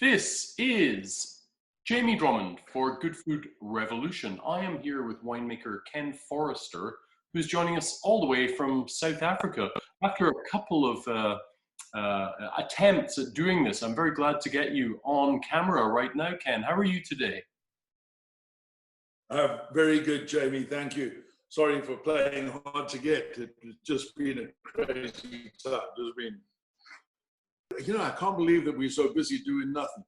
This is Jamie Drummond for Good Food Revolution. I am here with winemaker Ken Forrester, who's joining us all the way from South Africa. After a couple of attempts at doing this, I'm very glad to get you on camera right now, Ken. How are you today? Very good, Jamie. Thank you. Sorry for playing hard to get. It's just been a crazy time. Just been, I can't believe that we're so busy doing nothing.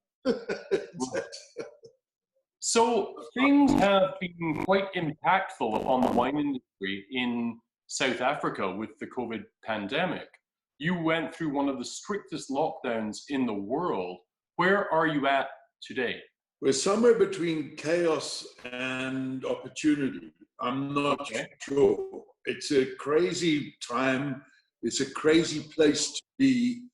So things have been quite impactful upon the wine industry in South Africa with the COVID pandemic. You went through one of the strictest lockdowns in the world. Where are you at today? We're somewhere between chaos and opportunity. I'm not sure. It's a crazy time. It's a crazy place to be.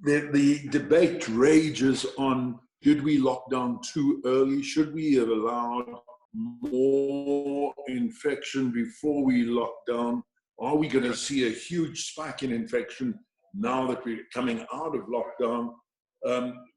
The debate rages on, did we lock down too early? Should we have allowed more infection before we locked down? Are we going to see a huge spike in infection now that we're coming out of lockdown?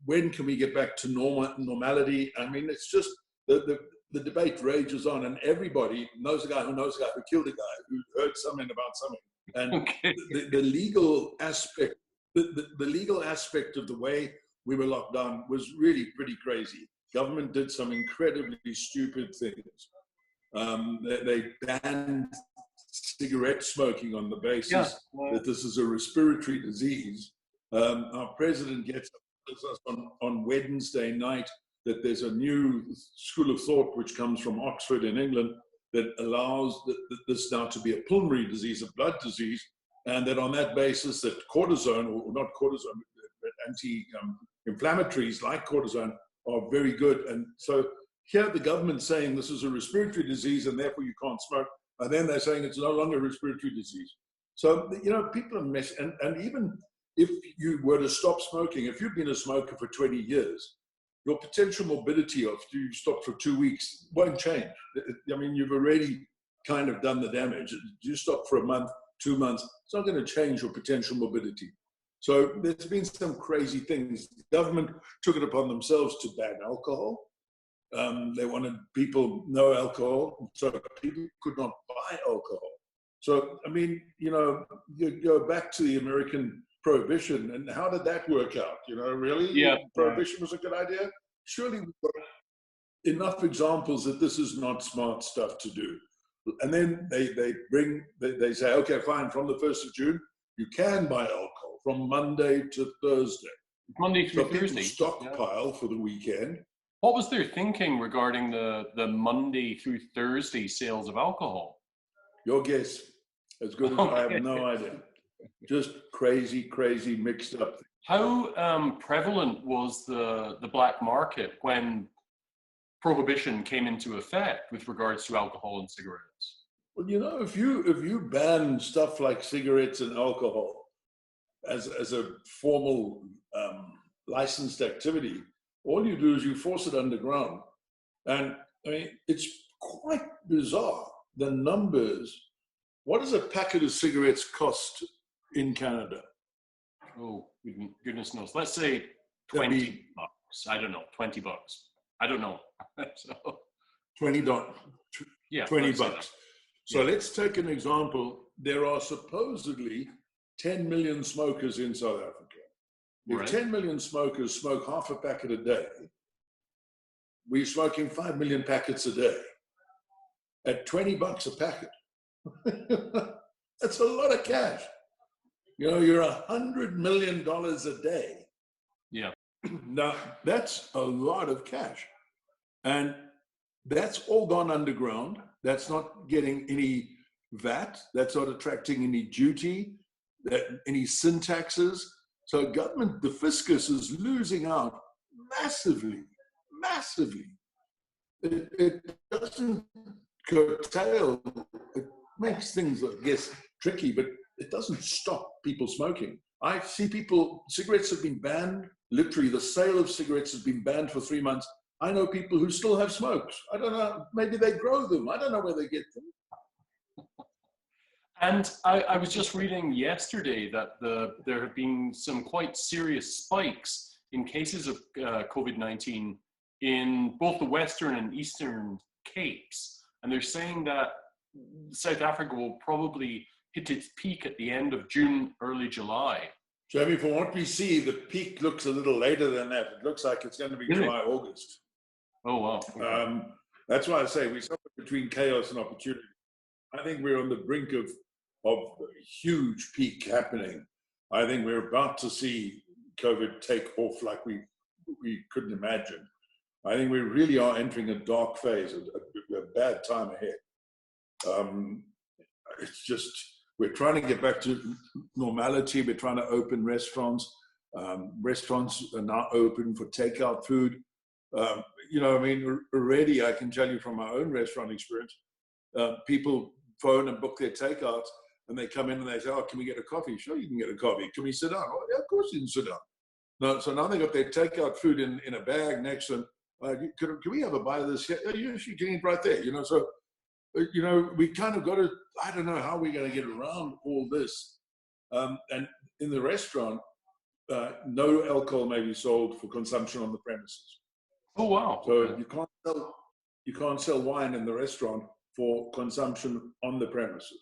When can we get back to normality? I mean, it's just the debate rages on, and everybody knows a guy who knows a guy who killed a guy who heard something about something. And the legal aspect, the legal aspect of the way we were locked down was really pretty crazy. Government did some incredibly stupid things. They banned cigarette smoking on the basis that this is a respiratory disease. Our president gets us on Wednesday night that there's a new school of thought which comes from Oxford in England that allows this now to be a pulmonary disease, a blood disease, and that on that basis that cortisone, or not cortisone, but anti-inflammatories like cortisone are very good. And so here the government's saying this is a respiratory disease and therefore you can't smoke, and then they're saying it's no longer a respiratory disease. So, people are messing, and even if you were to stop smoking, if you've been a smoker for 20 years, your potential morbidity after you stop for 2 weeks won't change. I mean, you've already kind of done the damage. You stop for a month, 2 months, it's not going to change your potential morbidity. So there's been some crazy things. The government took it upon themselves to ban alcohol. They wanted people no alcohol, so people could not buy alcohol. So, I mean, you go back to the American prohibition, and how did that work out? Really? Yeah. Prohibition was a good idea? Surely we've got enough examples that this is not smart stuff to do. And then they say, okay, fine, from the 1st of June, you can buy alcohol from Monday to Thursday. Monday through Thursday. Thursday. Stockpile for the weekend. What was their thinking regarding the Monday through Thursday sales of alcohol? Your guess. As good as I have no idea. Just crazy mixed up. How prevalent was the black market when prohibition came into effect with regards to alcohol and cigarettes? Well, if you ban stuff like cigarettes and alcohol as a formal licensed activity, all you do is you force it underground. And I mean, it's quite bizarre, the numbers. What does a packet of cigarettes cost in Canada? Oh, goodness knows. Let's say $20. I don't know, $20. I don't know. So, $20. Yeah, $20. So let's take an example. There are supposedly 10 million smokers in South Africa. If 10 million smokers smoke half a packet a day, we're smoking 5 million packets a day at $20 a packet. That's a lot of cash. You're $100 million a day. Yeah. Now, that's a lot of cash. And that's all gone underground. That's not getting any VAT. That's not attracting any duty, any sin taxes. So government, the fiscus is losing out massively. It doesn't curtail. It makes things, I guess, tricky, but it doesn't stop people smoking. I see cigarettes have been banned. Literally, the sale of cigarettes has been banned for 3 months. I know people who still have smokes. I don't know, maybe they grow them. I don't know where they get them. And I was just reading yesterday that there have been some quite serious spikes in cases of COVID-19 in both the Western and Eastern Capes. And they're saying that South Africa will probably hit its peak at the end of June, early July. Jamie, from what we see, the peak looks a little later than that. It looks like it's going to be July, August. Oh, wow. Okay. That's why I say we're somewhere between chaos and opportunity. I think we're on the brink of a huge peak happening. I think we're about to see COVID take off like we couldn't imagine. I think we really are entering a dark phase, a bad time ahead. It's just, we're trying to get back to normality. We're trying to open restaurants. Restaurants are now open for takeout food. You know, I mean, already I can tell you from my own restaurant experience, people phone and book their takeouts, and they come in and they say, "Oh, can we get a coffee?" Sure, you can get a coffee. Can we sit down? Oh, yeah, of course you can sit down. No, so now they got their takeout food in a bag next to them. Can we have a bite of this? Yeah, you can eat right there. You know, so you know, we kind of got to. I don't know how we're going to get around all this. And in the restaurant, no alcohol may be sold for consumption on the premises. Oh, wow. So you can't sell wine in the restaurant for consumption on the premises.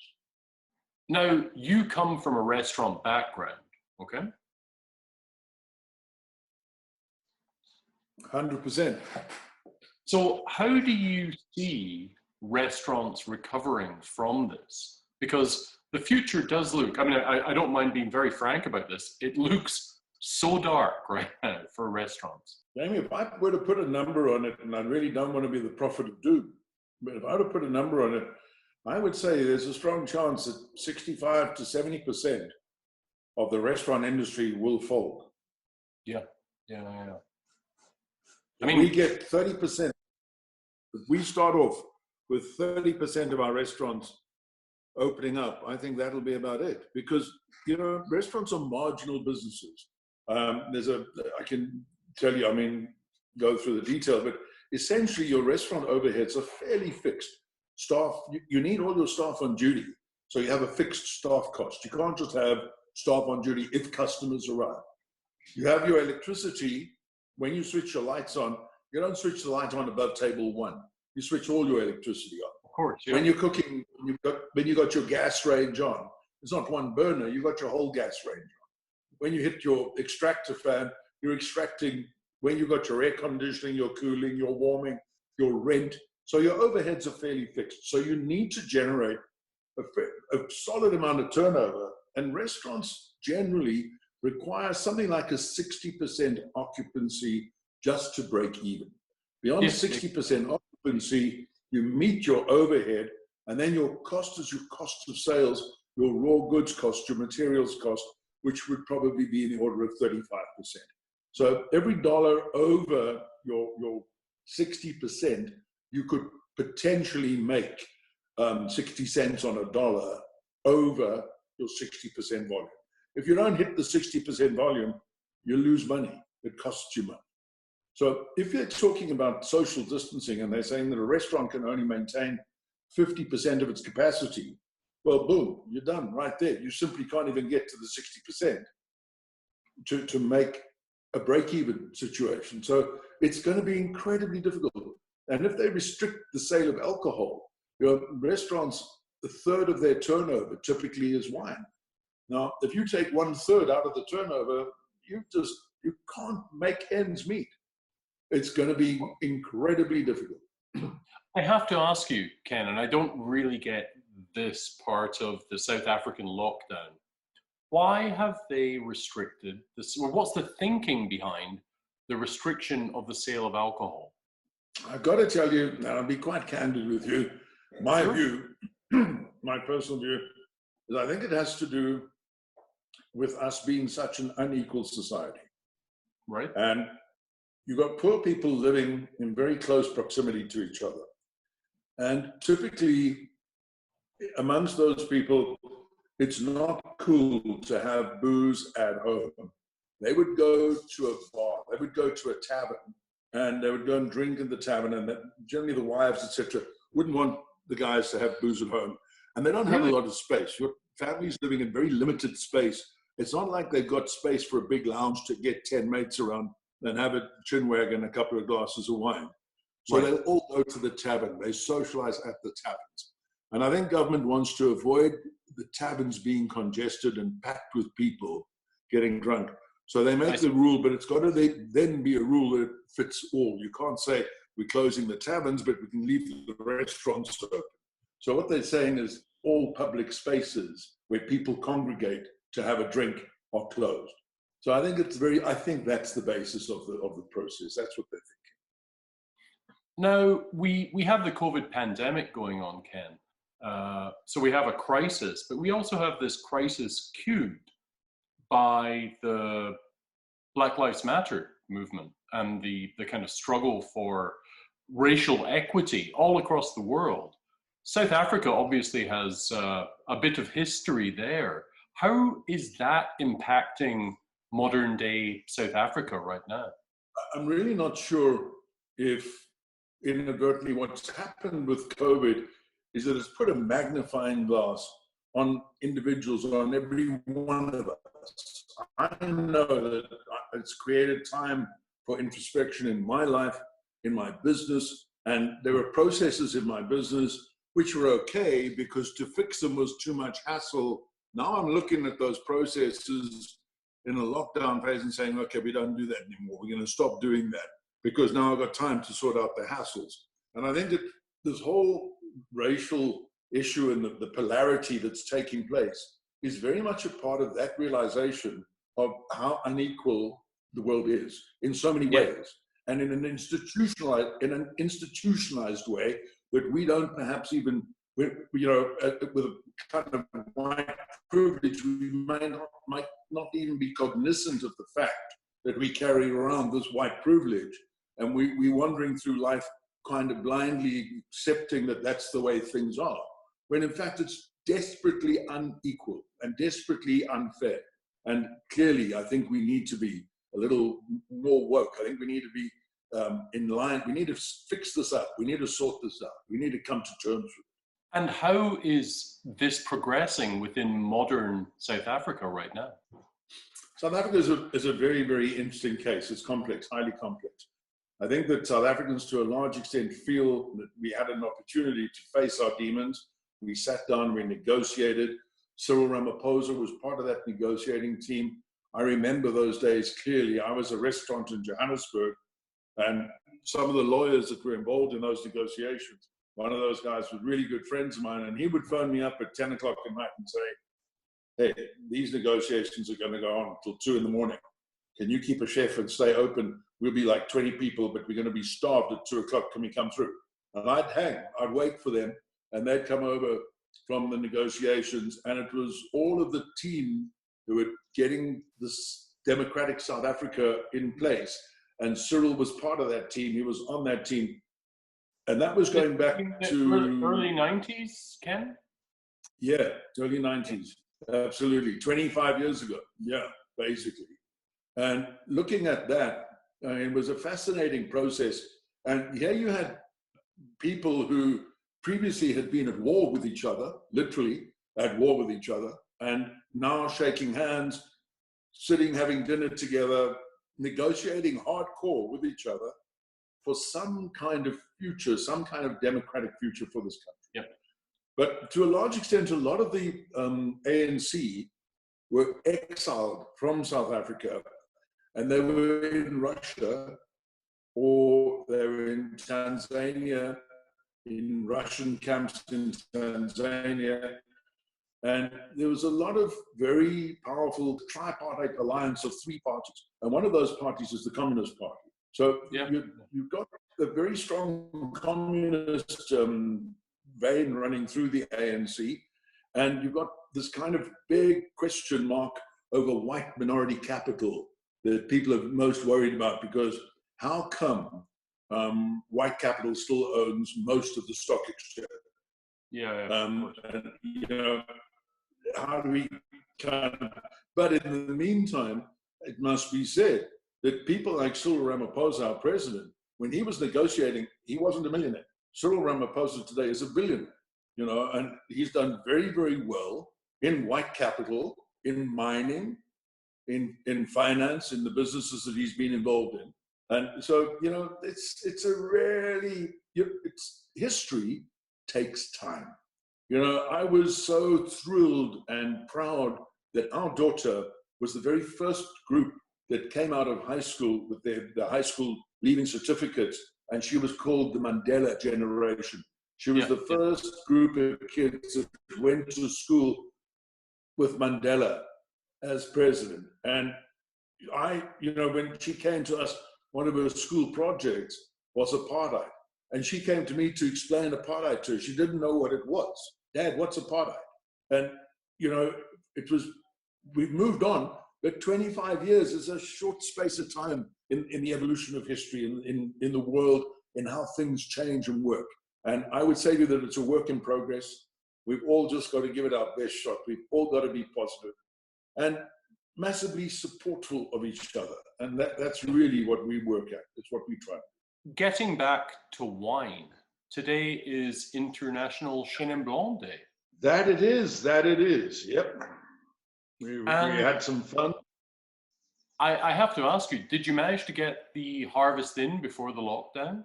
Now, you come from a restaurant background, okay? 100%. So how do you see restaurants recovering from this? Because the future does look, I mean, I don't mind being very frank about this, it looks so dark right now for restaurants. Jamie, if I were to put a number on it, and I really don't want to be the prophet of doom, but if I were to put a number on it, I would say there's a strong chance that 65 to 70% of the restaurant industry will fold. Yeah. I mean, we get 30%. If we start off with 30% of our restaurants opening up, I think that'll be about it. Because, you know, restaurants are marginal businesses. I can tell you, I mean, go through the detail, but essentially your restaurant overheads are fairly fixed. Staff, you need all your staff on duty. So you have a fixed staff cost. You can't just have staff on duty if customers arrive. You have your electricity. When you switch your lights on, you don't switch the light on above table 1. You switch all your electricity on. Of course. Yeah. When you're cooking, when you got your gas range on, it's not one burner, you got your whole gas range on. When you hit your extractor fan, you're extracting, when you got your air conditioning, your cooling, your warming, your rent. So your overheads are fairly fixed. So you need to generate a solid amount of turnover, and restaurants generally require something like a 60% occupancy just to break even. Beyond 60% occupancy, you meet your overhead, and then your cost is your cost of sales, your raw goods cost, your materials cost, which would probably be in the order of 35%. So every dollar over your 60%, you could potentially make 60 cents on a dollar over your 60% volume. If you don't hit the 60% volume, you lose money. It costs you money. So if you're talking about social distancing and they're saying that a restaurant can only maintain 50% of its capacity, well, boom, you're done right there. You simply can't even get to the 60% to make a break-even situation. So it's going to be incredibly difficult. And if they restrict the sale of alcohol, restaurants, a third of their turnover typically is wine. Now, if you take 1/3 out of the turnover, you can't make ends meet. It's going to be incredibly difficult. I have to ask you, Ken, and I don't really get this part of the South African lockdown. Why have they restricted this, or what's the thinking behind the restriction of the sale of alcohol? I've got to tell you, and I'll be quite candid with you, my view, my personal view, is I think it has to do with us being such an unequal society. Right. And you've got poor people living in very close proximity to each other. And typically, amongst those people, it's not cool to have booze at home. They would go to a bar, they would go to a tavern, and they would go and drink in the tavern, and generally the wives, etc., wouldn't want the guys to have booze at home. And they don't have a lot of space. Your family's living in very limited space. It's not like they've got space for a big lounge to get 10 mates around and have a chinwag and a couple of glasses of wine. So Right. they'll all go to the tavern. They socialize at the taverns. And I think government wants to avoid the taverns being congested and packed with people getting drunk. So they make the rule, but it's got to then be a rule that fits all. You can't say we're closing the taverns, but we can leave the restaurants open. So what they're saying is all public spaces where people congregate to have a drink are closed. So I think I think that's the basis of the process. That's what they're thinking. Now, we have the COVID pandemic going on, Ken. So we have a crisis, but we also have this crisis cubed by the Black Lives Matter movement and the kind of struggle for racial equity all across the world. South Africa obviously has a bit of history there. How is that impacting modern day South Africa right now? I'm really not sure if inadvertently what's happened with COVID is that it's put a magnifying glass on individuals, on every one of us. I know that it's created time for introspection in my life, in my business, and there were processes in my business which were okay because to fix them was too much hassle. Now I'm looking at those processes in a lockdown phase and saying, okay, we don't do that anymore. We're going to stop doing that because now I've got time to sort out the hassles. And I think that this whole racial issue and the polarity that's taking place is very much a part of that realization of how unequal the world is in so many ways, and in an institutionalized way that we don't perhaps even, with a kind of white privilege, we might not even be cognizant of the fact that we carry around this white privilege, and we're wandering through life kind of blindly accepting that that's the way things are, when in fact it's desperately unequal and desperately unfair. And clearly, I think we need to be a little more woke. I think we need to be in line. We need to fix this up. We need to sort this out. We need to come to terms with it. And how is this progressing within modern South Africa right now? South Africa is a very, very interesting case. It's complex, highly complex. I think that South Africans, to a large extent, feel that we had an opportunity to face our demons. We sat down, we negotiated. Cyril Ramaphosa was part of that negotiating team. I remember those days clearly. I was a restaurant in Johannesburg, and some of the lawyers that were involved in those negotiations, one of those guys was really good friends of mine, and he would phone me up at 10 o'clock at night and say, hey, these negotiations are going to go on until 2 in the morning. Can you keep a chef and stay open? We'll be like 20 people, but we're going to be starved at 2 o'clock. Can we come through? And I'd wait for them, and they'd come over from the negotiations, and it was all of the team who were getting this democratic South Africa in place. And Cyril was part of that team. He was on that team. And that was going back to early 90s, Ken? Yeah, early 90s. Absolutely. 25 years ago. Yeah, basically. And looking at that, it was a fascinating process. And here you had people who previously had been at war with each other, literally at war with each other, and now shaking hands, sitting, having dinner together, negotiating hardcore with each other for some kind of future, some kind of democratic future for this country. Yep. But to a large extent, a lot of the ANC were exiled from South Africa, and they were in Russia, or they were in Tanzania, in Russian camps in Tanzania. And there was a lot of very powerful tripartite alliance of three parties. And one of those parties is the Communist Party. So you've got a very strong communist vein running through the ANC. And you've got this kind of big question mark over white minority capital that people are most worried about, because how come white capital still owns most of the stock exchange? And, how do we but in the meantime, it must be said that people like Cyril Ramaphosa, our president, when he was negotiating, he wasn't a millionaire. Cyril Ramaphosa today is a billionaire, and he's done very, very well in white capital, in mining, in finance, in the businesses that he's been involved in. And so, you know, it's a really, it's history takes time. You know, I was so thrilled and proud that our daughter was the very first group that came out of high school with the high school leaving certificate, and she was called the Mandela generation. She was the first group of kids that went to school with Mandela as president. And you know, when she came to us, one of her school projects was apartheid. And she came to me to explain apartheid to her. She didn't know what it was. Dad, what's apartheid? And, you know, we've moved on, but 25 years is a short space of time in the evolution of history, in the world, in how things change and work. And I would say to you that it's a work in progress. We've all just got to give it our best shot. We've all got to be positive and massively supportful of each other. And that's really what we work at. It's what we try. Getting back to wine, today is International Chenin Blanc Day. That it is. Yep. We had some fun. I have to ask you, did you manage to get the harvest in before the lockdown?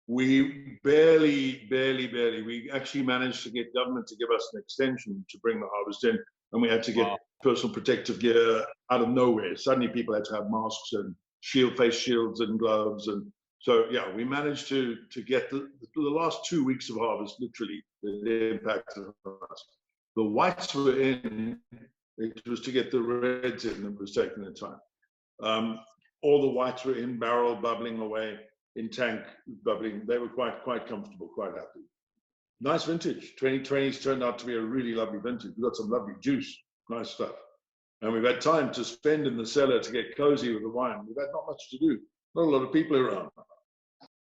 We barely. We actually managed to get government to give us an extension to bring the harvest in, and we had to get personal protective gear out of nowhere. Suddenly people had to have masks and face shields and gloves. And so, yeah, we managed to get the last 2 weeks of harvest, literally, the impact of us. The whites were in, it was to get the reds in that was taking the time. All the whites were in barrel, bubbling away, in tank, bubbling. They were quite comfortable, quite happy. Nice vintage. 2020's turned out to be a really lovely vintage. We've got some lovely juice, nice stuff. And we've had time to spend in the cellar to get cozy with the wine. We've had not much to do. Not a lot of people around.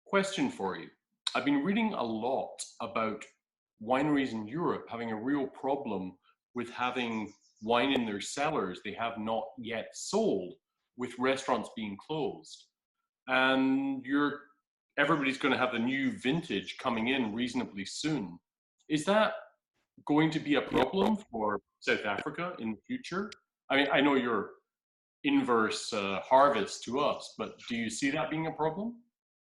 Question for you. I've been reading a lot about wineries in Europe having a real problem with having wine in their cellars they have not yet sold, with restaurants being closed. And everybody's going to have the new vintage coming in reasonably soon. Is that going to be a problem for South Africa in the future? I mean, I know you're inverse harvest to us, but do you see that being a problem?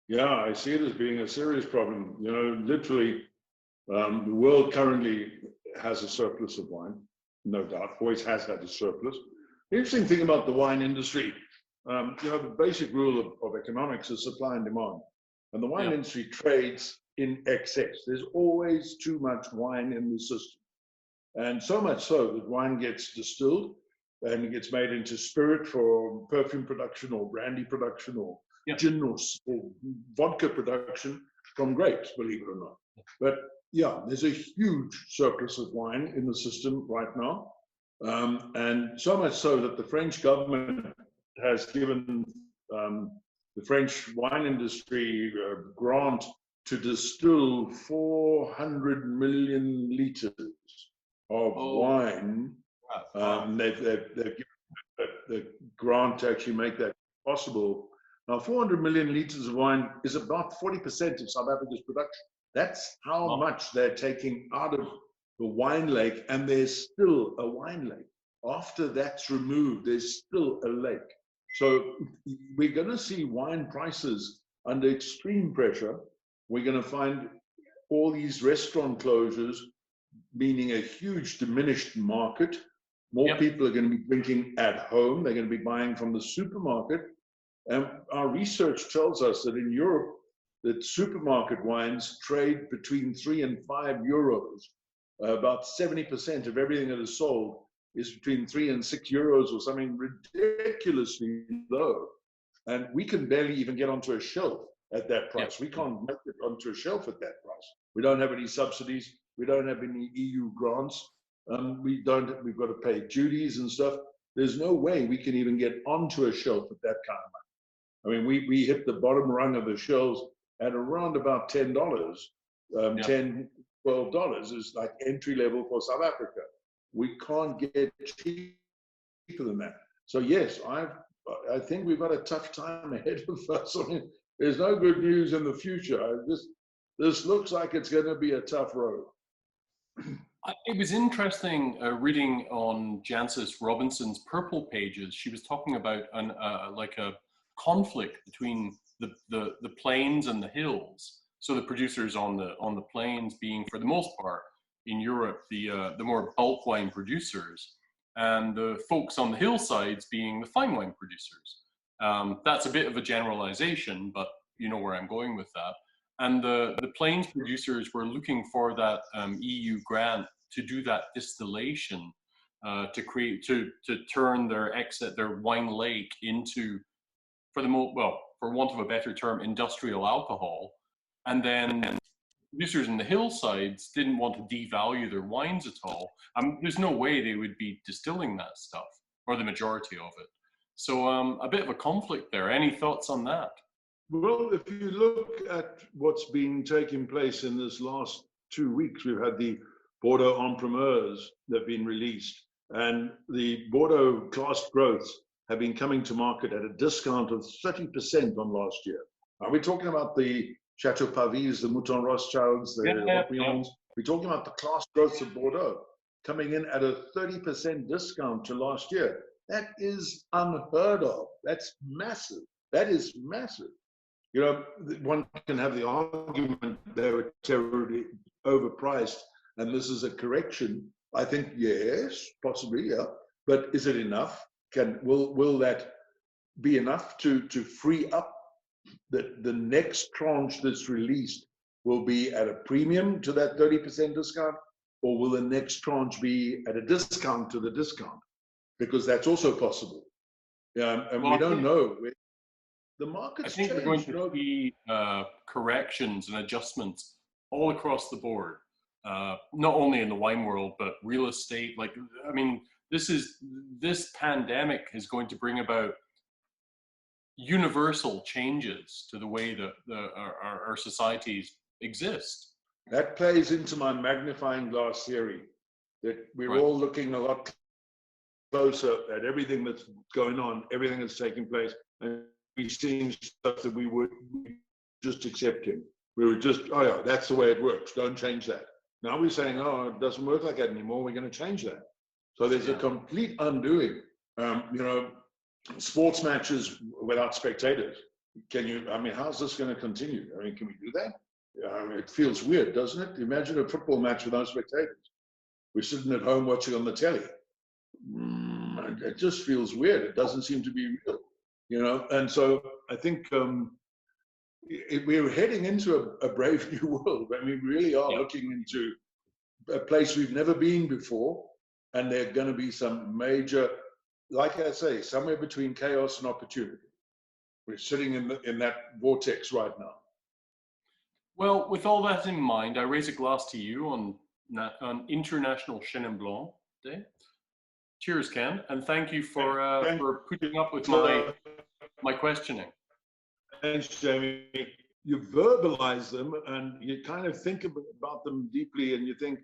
Yeah, I see it as being a serious problem. You know, literally, the world currently has a surplus of wine, no doubt, always has had a surplus. The interesting thing about the wine industry, you know, the basic rule of economics is supply and demand. And the wine industry trades in excess. There's always too much wine in the system. And so much so that wine gets distilled and it gets made into spirit for perfume production or brandy production or gin or vodka production from grapes, believe it or not. But yeah, there's a huge surplus of wine in the system right now. And so much so that the French government has given the French wine industry a grant to distill 400 million liters of wine. They've given the grant to actually make that possible. Now, 400 million liters of wine is about 40% of South Africa's production. That's how much they're taking out of the wine lake, and there's still a wine lake. After that's removed, there's still a lake. So we're going to see wine prices under extreme pressure. We're going to find all these restaurant closures, meaning a huge diminished market. More people are going to be drinking at home. They're going to be buying from the supermarket. And our research tells us that in Europe, that supermarket wines trade between 3 and 5 euros. About 70% of everything that is sold is between 3 and 6 euros or something ridiculously low. And we can barely even get onto a shelf at that price. We can't make it onto a shelf at that price. We don't have any subsidies. We don't have any EU grants. We've got to pay duties and stuff. There's no way we can even get onto a shelf at that kind of money. I mean, we hit the bottom rung of the shelves at around about $10. $10, $12 is like entry level for South Africa. We can't get cheaper than that. So yes, I think we've got a tough time ahead of us. I mean, there's no good news in the future. This looks like it's going to be a tough road. It was interesting reading on Jancis Robinson's Purple Pages. She was talking about like a conflict between the plains and the hills. So the producers on the plains being, for the most part, in Europe, the more bulk wine producers, and the folks on the hillsides being the fine wine producers. That's a bit of a generalization, but you know where I'm going with that. And the plains producers were looking for that EU grant to do that distillation, to turn their wine lake into, for want of a better term, industrial alcohol. And then producers in the hillsides didn't want to devalue their wines at all. There's no way they would be distilling that stuff, or the majority of it. So a bit of a conflict there. Any thoughts on that? Well, if you look at what's been taking place in this last 2 weeks, we've had the Bordeaux en primeurs that have been released, and the Bordeaux class growths have been coming to market at a discount of 30% on last year. Are we talking about the Chateau Pavis, the Mouton Rothschilds, the Opinions? We're talking about the class growths of Bordeaux coming in at a 30% discount to last year. That is unheard of. That's massive. That is massive. You know, one can have the argument they were terribly overpriced and this is a correction. I think, yes, possibly, yeah. But is it enough? Will that be enough to free up the next tranche that's released will be at a premium to that 30% discount, or will the next tranche be at a discount to the discount? Because that's also possible. And we don't know. The market's changed. I think we're going to see corrections and adjustments all across the board, not only in the wine world, but real estate. Like, I mean, this pandemic is going to bring about universal changes to the way that our societies exist. That plays into my magnifying glass theory, that we're all looking a lot closer at everything that's going on, everything that's taking place, and we're seeing stuff that we would just accept him. We were just, oh yeah, that's the way it works, don't change that. Now we're saying, oh, it doesn't work like that anymore, we're going to change that. So there's a complete undoing. You know, sports matches without spectators. How's this going to continue? I mean, can we do that? It feels weird, doesn't it? Imagine a football match without spectators. We're sitting at home watching on the telly. It just feels weird. It doesn't seem to be real, you know? And so I think we're heading into a brave new world. I mean, we really are looking into a place we've never been before. And there are going to be some major, like I say, somewhere between chaos and opportunity. We're sitting in that vortex right now. Well, with all that in mind, I raise a glass to you on International Chenin Blanc Day. Cheers, Ken, and thank you for putting up with my questioning. Thanks, Jamie. You verbalize them, and you kind of think about them deeply, and you think,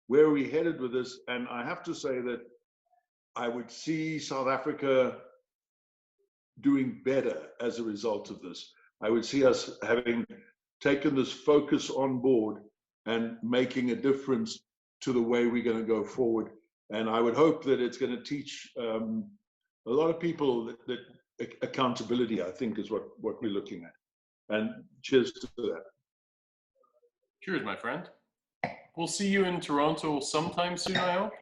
where are we headed with this? And I have to say that I would see South Africa doing better as a result of this. I would see us having taken this focus on board and making a difference to the way we're going to go forward. And I would hope that it's going to teach a lot of people that accountability, I think, is what we're looking at. And cheers to that. Cheers, my friend. We'll see you in Toronto sometime soon, I hope.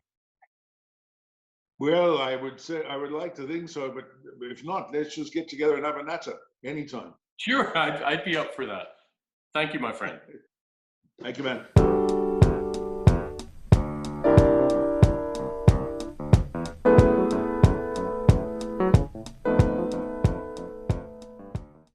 Well, I would like to think so, but if not, let's just get together and have a natter anytime. Sure, I'd be up for that. Thank you, my friend. Thank you, man.